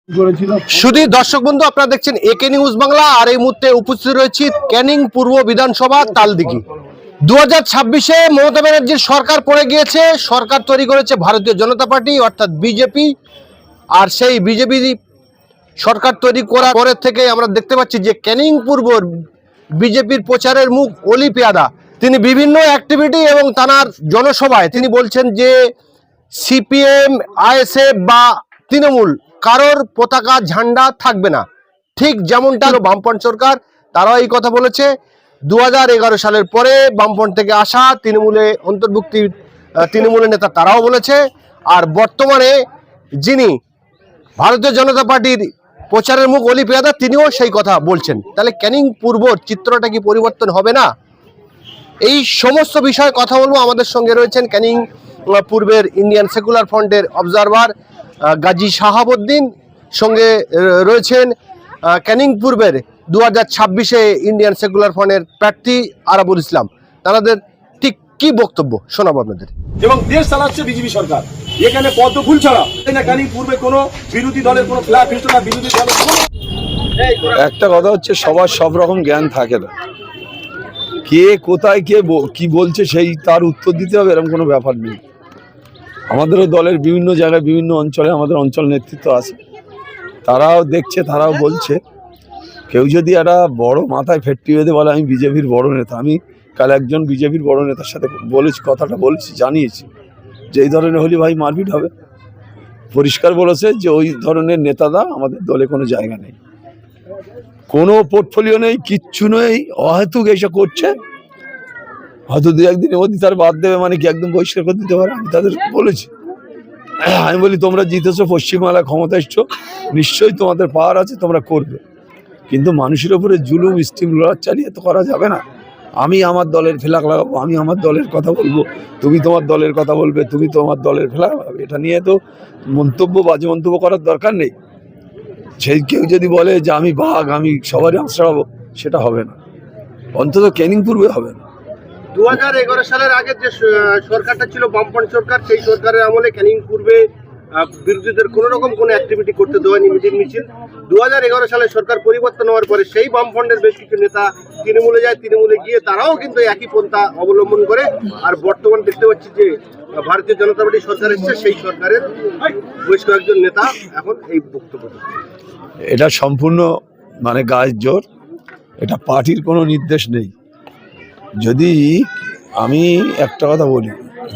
শুধু দর্শক বন্ধু, আপনারা দেখছেন একে নিউজ বাংলা। আর এই মুহূর্তে উপস্থিত রয়েছি ক্যানিং পূর্ব বিধানসভা তালদিঘি। 2026-এ মমতা ব্যানার্জির সরকার পড়ে গিয়েছে। সরকার তৈরি করেছে ভারতীয় জনতা পার্টি অর্থাৎ বিজেপি। আর সেই বিজেপি সরকার তৈরি করার পরের থেকে আমরা দেখতে পাচ্ছি যে ক্যানিং পূর্ব বিজেপির প্রচারের মুখ অলি পেয়াদা। তিনি বিভিন্ন অ্যাক্টিভিটি এবং তার জনসভায় তিনি বলছেন যে সিপিএম, আইএসএফ বা তৃণমূল কারোর পতাকা ঝান্ডা থাকবে না। ঠিক যেমনটা বামপন্থ সরকার, তারাও এই কথা বলেছে। 2011 সালের পরে বামপন্থ থেকে আসা তৃণমূলে অন্তর্ভুক্তি তৃণমূলের নেতা তারাও বলেছে। আর বর্তমানে যিনি ভারতীয় জনতা পার্টির প্রচারের মুখ অলি পেয়াদা, তিনিও সেই কথা বলছেন। তাহলে ক্যানিং পূর্বর চিত্রটা কি পরিবর্তন হবে না? এই সমস্ত বিষয়ে কথা বলবো। আমাদের সঙ্গে রয়েছেন ক্যানিং পূর্বের ইন্ডিয়ান সেকুলার ফ্রন্টের অবজারভার গাজী শাহাবুদ্দিন, সঙ্গে রয়েছেন ক্যানিং পূর্বের 2026-এ ইন্ডিয়ান সেকুলার ফ্রন্টের প্রার্থী আরাবুল ইসলাম। তাদের ঠিক কি বক্তব্য শোনাবো আপনাদের। এবং দেশ চালাচ্ছে বিজেপি সরকার। এখানে পদ্ম ফুল ছাড়া ক্যানিং পূর্বে কোনো বিরোধী দলের কোনো ফ্ল্যাগ ফিস্ট না, বিরোধী দলের একটা কথা হচ্ছে, সবার সব রকম জ্ঞান থাকে না। কে কোথায় কে কি বলছে সেই তার উত্তর দিতে হবে, এরকম কোনো ব্যাপার নেই। আমাদেরও দলের বিভিন্ন জায়গায় বিভিন্ন অঞ্চলে আমাদের অঞ্চল নেতৃত্ব আছে, তারাও দেখছে, তারাও বলছে। কেউ যদি একটা বড় মাথায় ফেটটি বেঁধে বলে আমি বিজেপির বড় নেতা, আমি কাল একজন বিজেপির বড় নেতার সাথে বলেছি, কথাটা বলেছি, জানিয়েছি যে এই ধরনের হলে ভাই মারপিট হবে। পরিষ্কার বলেছে যে ওই ধরনের নেতারা আমাদের দলে কোনো জায়গা নেই, কোনো পোর্টফোলিও নেই, কিচ্ছু নেই, অহেতুক এইসব করছে। হয়তো দু একদিনের মধ্যে তার বাদ দেবে, মানে কি একদম পরিষ্কার করে দিতে পারে। আমি তাদের বলেছি, আমি বলি তোমরা জিতেছো, পশ্চিমবাংলায় ক্ষমতা এসছো, নিশ্চয়ই তোমাদের পাওয়ার আছে, তোমরা করবে। কিন্তু মানুষের উপরে জুলুম, স্টিম রোলার চালিয়ে তো করা যাবে না। আমি আমার দলের ফ্ল্যাগ লাগাবো, আমি আমার দলের কথা বলবো, তুমি তোমার দলের কথা বলবে, তুমি তোমার দলের ফ্ল্যাগ লাগাবে। এটা নিয়ে তো মন্তব্য, বাজে মন্তব্য করার দরকার নেই। সেই কেউ যদি বলে যে আমি বাঘ, আমি সবারই আশ্রয়াবো, সেটা হবে না, অন্তত ক্যানিং পূর্বে হবে না। 2011 সালের আগে যে সরকারটা ছিল বামপন্থ সরকার, সেই সরকারের আমলে ক্যানিং পূর্বে বিরোধীদের কোনো রকম কোনো অ্যাক্টিভিটি করতে দেওয়ানি, মিছিল। 2011 সালে সরকার পরিবর্তন হওয়ার পরে সেই বামফ্রন্টের বেশ কিছু নেতা তৃণমূলে যায়, তৃণমূলে গিয়ে তারাও কিন্তু একই পন্থা অবলম্বন করে। আর বর্তমান দেখতে পাচ্ছি যে ভারতীয় জনতা পার্টি সরকার এসছে, সেই সরকারের বেশ কয়েকজন নেতা এখন এই বক্তব্য। এটা সম্পূর্ণ মানে গায়ের জোর, এটা পার্টির কোনো নির্দেশ নেই। যদি আমি একটা কথা বলি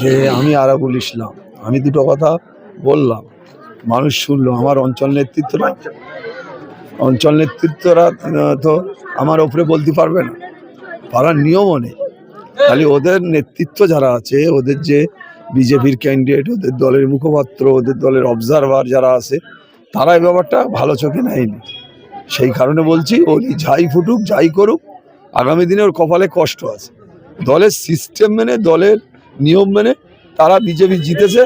যে আমি আরাবুল ইসলাম, আমি দুটো কথা বললাম, মানুষ শুনলো, আমার অঞ্চল নেতৃত্বরা তো আমার ওপরে বলতে পারবে না, পারার নিয়মও নেই। খালি ওদের নেতৃত্ব যারা আছে, ওদের যে বিজেপির ক্যান্ডিডেট, ওদের দলের মুখপাত্র, ওদের দলের অবজারভার যারা আছে, তারা এই ব্যাপারটা ভালো চোখে নেয়নি। সেই কারণে বলছি, ওই যাই ফুটুক, যাই করুক, আগামী দিনে ওর কপালে কষ্ট আছে। দলের সিস্টেম মেনে, দলের নিয়ম মেনে তারা বিজেপি জিতেছে,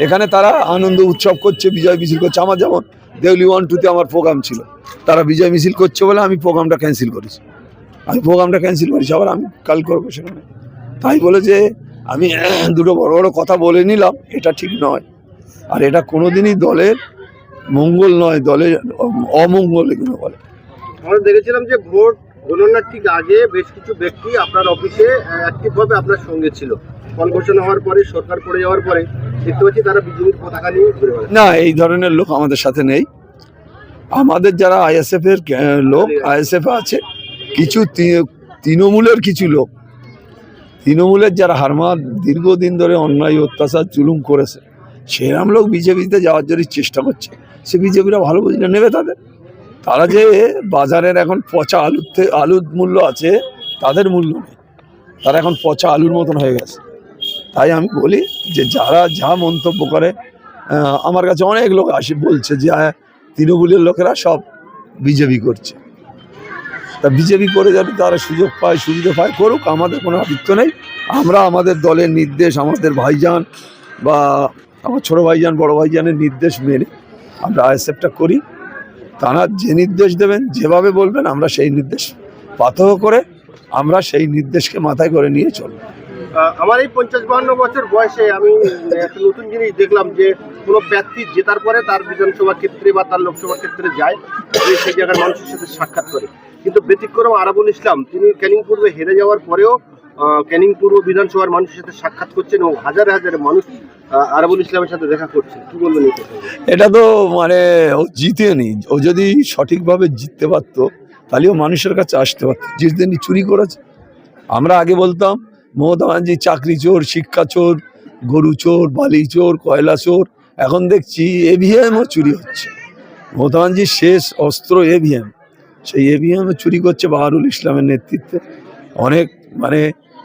এখানে তারা আনন্দ উৎসব করছে, বিজয় মিছিল করছে। আমার যেমন দেউলি 1-2-তে আমার প্রোগ্রাম ছিল, তারা বিজয় মিছিল করছে বলে আমি প্রোগ্রামটা ক্যান্সেল করেছি। আবার আমি কাল করবো সেখানে। তাই বলে যে আমি দুটো বড় বড় কথা বলে নিলাম, এটা ঠিক নয়। আর এটা কোনোদিনই দলের মঙ্গল নয়, দলের অমঙ্গল এগুলো বলে। আমরা দেখেছিলাম যে ভোট গণনার ঠিক আগে বেশ কিছু ব্যক্তি আপনার অফিসে অ্যাক্টিভভাবে আপনার সঙ্গে ছিল। ফল ঘোষণা হওয়ার পরে, সরকার পড়ে যাওয়ার পরে দেখতে পাচ্ছি তারা বিজেপির পতাকা নিয়ে ঘুরে বেড়াচ্ছে। না, এই ধরনের লোক আমাদের সাথে নেই। আমাদের যারা আইএসএফ এর লোক, আইএসএফ আছে, কিছু তৃণমূলের কিছু লোক, তৃণমূলের যারা হারমাদ দীর্ঘদিন ধরে অন্যায়, অত্যাচার, জুলুম করেছে, সেরকম লোক বিজেপিতে যাওয়ার জন্য চেষ্টা করছে। সে বিজেপিরা ভালো বুঝলে নেবে তাদের। তারা যে বাজারের এখন পচা আলুর মূল্য আছে, তাদের মূল্য নেই, তারা এখন পচা আলুর মতন হয়ে গেছে। তাই আমি বলি যে যারা যা মন্তব্য করে, আমার কাছে অনেক লোক আসে বলছে যে তৃণমূলের লোকেরা সব বিজেপি করছে। তা বিজেপি করে যদি তারা সুযোগ পায়, সুবিধা পায়, করুক, আমাদের কোনো আপত্তি নেই। আমরা আমাদের দলের নির্দেশ, আমাদের ভাইজান বা আমার ছোটো ভাইজান, বড় ভাইজানের নির্দেশ মেনে আমরা আইএসএফটা করি। তারা যে নির্দেশ দেবেন, যেভাবে বলবেন, আমরা সেই নির্দেশ পাথর করে আমরা সেই নির্দেশকে মাথায় করে নিয়ে চলব। আমার এই 50-52 বছর বয়সে আমি একটা নতুন জিনিস দেখলাম যে কোনো প্রার্থী জেতার পরে তার বিধানসভা ক্ষেত্রে বা তার লোকসভা ক্ষেত্রে যায়, যে সেই জায়গার মানুষের সাথে সাক্ষাৎ করে। কিন্তু ব্যতিক্রম আরাবুল ইসলাম, তিনি ক্যানিং পূর্বে হেরে যাওয়ার পরেও ক্যানিং পূর্ব বিধানসভার মানুষের সাথে সাক্ষাৎ করছেন এবং হাজার হাজার মানুষ আরাবুল ইসলামের সাথে দেখা করছে। কি বলবেন এই প্রসঙ্গে? এটা তো মানে ও জিতেনি, ও যদি সঠিকভাবে জিততে পারতো তাহলে ও মানুষের কাছে আসতে পারতো। জিতেনি, চুরি করেছে। আমরা আগে বলতাম মমতা ব্যানার্জি চাকরি চোর, শিক্ষা চোর, গরু চোর, বালি চোর, কয়লা চোর। এখন দেখছি এভিএমও চুরি হচ্ছে। মমতা ব্যানার্জির শেষ অস্ত্র এভিএম, সেই এভিএমও চুরি করছে বাহারুল ইসলামের নেতৃত্বে। অনেক মানে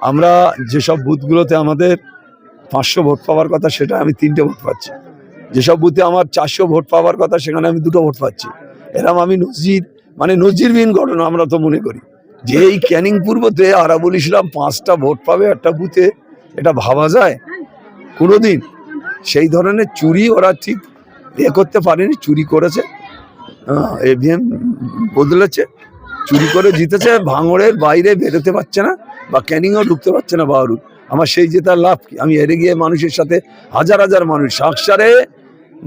আমরা যেসব বুথগুলোতে আমাদের 500 ভোট পাওয়ার কথা, সেটা আমি 3টে ভোট পাচ্ছি। যেসব বুথে আমার 400 ভোট পাওয়ার কথা, সেখানে আমি 2টো ভোট পাচ্ছি। এরকম আমি নজিরবিহীন ঘটনা আমরা তো মনে করি যে এই ক্যানিং পূর্বতে আরাবুল ইসলাম 5টা ভোট পাবে একটা বুথে, এটা ভাবা যায় কোনোদিন? সেই ধরনের চুরি ওরা ঠিক করতে পারেনি, চুরি করেছে। এভিএম বদলেছে, চুরি করে জিতেছে। ভাঙড়ের বাইরে বেরোতে পারছে না বা ক্যানিংও ঢুকতে পারছে না বাহারুল। আমার সেই জেতার লাভ কি? আমি হেরে গিয়ে মানুষের সাথে হাজার হাজার মানুষ সাকসারে,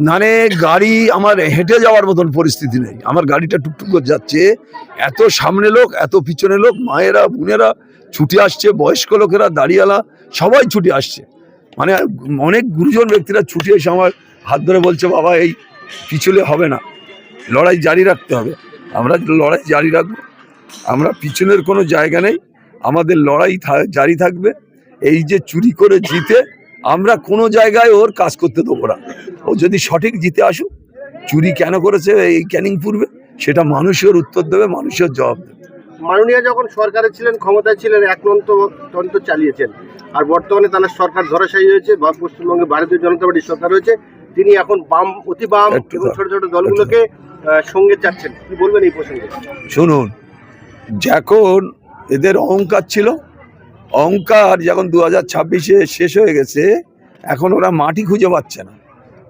মানে গাড়ি আমার হেঁটে যাওয়ার মতন পরিস্থিতি নেই, আমার গাড়িটা টুকটুক করে যাচ্ছে। এত সামনে লোক, এত পিছনে লোক, মায়েরা বোনেরা ছুটে আসছে, বয়স্ক লোকেরা, দাঁড়িয়ালা সবাই ছুটে আসছে। মানে অনেক গুরুজন ব্যক্তিরা ছুটে এসে আমার হাত ধরে বলছে, বাবা এই পিছলে হবে না, লড়াই জারি রাখতে হবে। আমরা লড়াই জারি রাখবো, আমরা পিছনের কোনো জায়গা নেই, আমাদের লড়াই জারি থাকবে। এই যে চুরি করে জিতে আমরা কোনো জায়গায় ওর কাজ করতে দেবো না। ও যদি সঠিক জিতে আসুক, চুরি কেন করেছে এই ক্যানিং পূর্বে, সেটা মানুষের উত্তর দেবে, মানুষের জবাব দেবে। মাননীয় যখন সরকারে ছিলেন, ক্ষমতায় ছিলেন, এক তন্ত্র চালিয়েছেন, আর বর্তমানে তার সরকার ধরাশায়ী হয়েছে বা পশ্চিমবঙ্গে ভারতীয় জনতা পার্টির সরকার হয়েছে, তিনি এখন বাম, অতি বাম এবং ছোট ছোট দলগুলোকে সঙ্গে চাচ্ছেন। কি বলবেন এই প্রসঙ্গে? শুনুন, যখন এদের অহংকার ছিল, অহংকার যখন 2026-এ শেষ হয়ে গেছে, এখন ওরা মাটি খুঁজে পাচ্ছে না।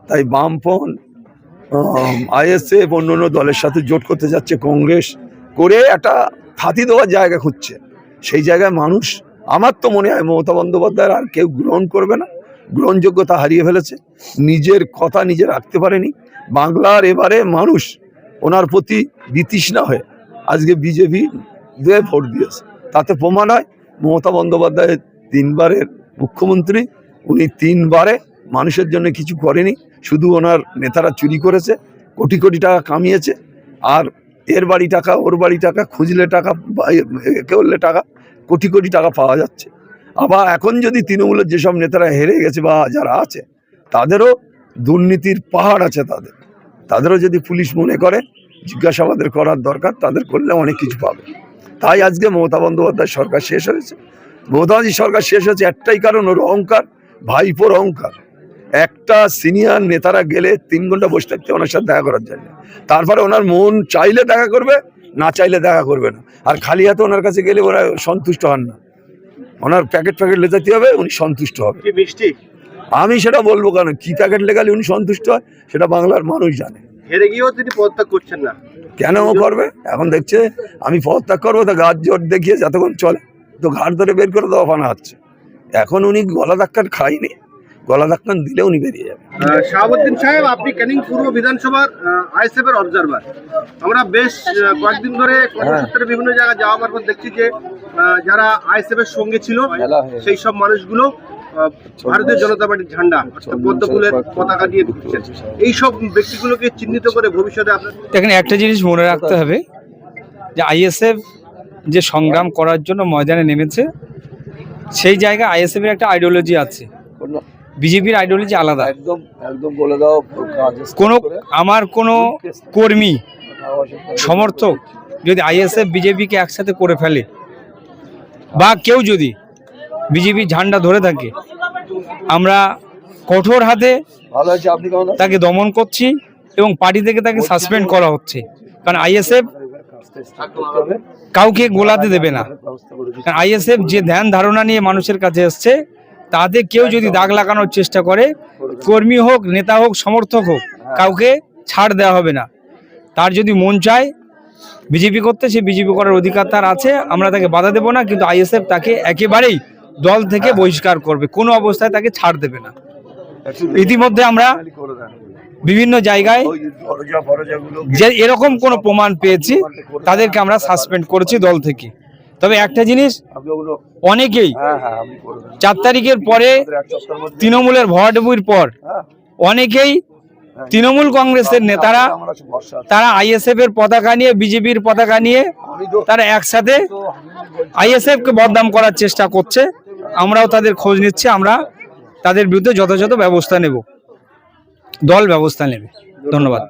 তাই বামপন, আইএসএফ, অন্য অন্য দলের সাথে জোট করতে যাচ্ছে, কংগ্রেস করে একটা থাতি দেওয়ার জায়গা খুঁজছে। সেই জায়গায় মানুষ, আমার তো মনে হয় মমতা বন্দ্যোপাধ্যায়ের আর কেউ গ্রহণ করবে না, গ্রহণযোগ্যতা হারিয়ে ফেলেছে, নিজের কথা নিজে রাখতে পারেনি। বাংলার এবারে মানুষ ওনার প্রতি বিতৃষ্ণা হয়ে আজকে বিজেপি দিয়ে ভোট দিয়েছে। তাতে প্রমাণ হয় মমতা বন্দ্যোপাধ্যায় 3বারের মুখ্যমন্ত্রী, উনি 3বারে মানুষের জন্য কিছু করেনি, শুধু ওনার নেতারা চুরি করেছে, কোটি কোটি টাকা কামিয়েছে। আর এর বাড়ি টাকা, ওর বাড়ি টাকা, খুঁজলে টাকা, করলে টাকা, কোটি কোটি টাকা পাওয়া যাচ্ছে। আবার এখন যদি তৃণমূলের যেসব নেতারা হেরে গেছে বা যারা আছে, তাদেরও দুর্নীতির পাহাড় আছে, তাদেরও যদি পুলিশ মনে করে জিজ্ঞাসাবাদের করার দরকার, তাদের করলে অনেক কিছু পাবে। তাই আজকে মমতা বন্দ্যোপাধ্যায় সরকার শেষ হয়েছে। মমতা ব্যানার্জি সরকার শেষ হয়েছে একটাই কারণ, ওর অহংকার, ভাইপোর অহংকার। একটা সিনিয়র নেতারা গেলে 3 ঘন্টা বসে থাকতে ওনার সাথে দেখা করার জন্য, তারপরে ওনার মন চাইলে দেখা করবে, না চাইলে দেখা করবে না। আর খালি হাতে ওনার কাছে গেলে ওরা সন্তুষ্ট হন না, ওনার প্যাকেট লেজাতে হবে, উনি সন্তুষ্ট হবে। কি মিষ্টি আমি সেটা বলবো কেন, কি প্যাকেট লেগালে উনি সন্তুষ্ট হয় সেটা বাংলার মানুষ জানে। হেরে গিয়েও তিনি পদত্যাগ করছেন না, কেন ও করবে? এখন দেখছে আমি পদত্যাগ করবো, তো ঘাট জোর দেখিয়ে যতক্ষণ চলে তো ঘাট ধরে বের করে দেওয়া ফানা হচ্ছে। এখন উনি গলা ধাক্কান খাইনি, গলা ধাক্কান দিলে উনি বেরিয়ে যাবে। শাহাবুদ্দিন সাহেব, আপনি ক্যানিং পূর্ব বিধানসভার আইএসএফ এর অবজারভার। আমরা বেশ কয়েকদিন ধরে কর্মসূত্রে বিভিন্ন জায়গায় যাওয়া মারফত দেখছি যে যারা আইএসএফ এর সঙ্গে ছিল সেই সব মানুষগুলো ভারতীয় জনতা পার্টির ঝান্ডা, অর্থাৎ পদ্ম ফুলের পতাকা নিয়ে ঘুরছেন। এইসব ব্যক্তিগুলোকে চিহ্নিত করে ভবিষ্যতে আপনার এখানে একটা জিনিস মনে রাখতে হবে যে আইএসএফ যে সংগ্রাম করার জন্য ময়দানে নেমেছে, সেই জায়গায় আইএসএফ এর একটা আইডিওলজি আছে, বিজেপির আইডিওলজি আলাদা। একদম একদম বলে দাও। আমার কোনো কর্মী সমর্থক যদি আইএসএফ বিজেপিকে একসাথে করে ফেলে বা কেউ যদি বিজেপি ঝান্ডা ধরে থাকে, আমরা কঠোর হাতে ভালো আছে, আপনি কেমন আছেন? তাকে দমন করছি এবং পার্টি থেকে তাকে সাসপেন্ড করা হচ্ছে। কারণ আইএসএফ কাউকে গোলাতে দেবে না। কারণ আইএসএফ যে ধ্যান ধারণা নিয়ে মানুষের কাছে এসছে, তাতে কেউ যদি দাগ লাগানোর চেষ্টা করে, কর্মী হোক, নেতা হোক, সমর্থক হোক, কাউকে ছাড় দেওয়া হবে না। তার যদি মন চায় বিজেপি করতে, সে বিজেপি করার অধিকার তার আছে, আমরা তাকে বাধা দেব না। কিন্তু আইএসএফ তাকে একেবারেই দল থেকে বহিষ্কার করবে, কোনো অবস্থায় তাকে ছাড় দেবে না। ইতিমধ্যে আমরা বিভিন্ন জায়গায় যে এরকম কোনো প্রমাণ পেয়েছি তাদেরকে আমরা সাসপেন্ড করেছি দল থেকে। তবে একটা জিনিস, অনেকেই 4 তারিখের পরে তৃণমূলের ভরাডুবির পর অনেকেই তৃণমূল কংগ্রেসের নেতারা তারা আইএসএফ এর পতাকা নিয়ে, বিজেপির পতাকা নিয়ে তারা একসাথে আইএসএফ কে বদনাম করার চেষ্টা করছে। আমরাও তাদের খোঁজ নিচ্ছি, আমরা তাদের বিরুদ্ধে যথাযথ ব্যবস্থা নেব, দল ব্যবস্থা নেবে। ধন্যবাদ।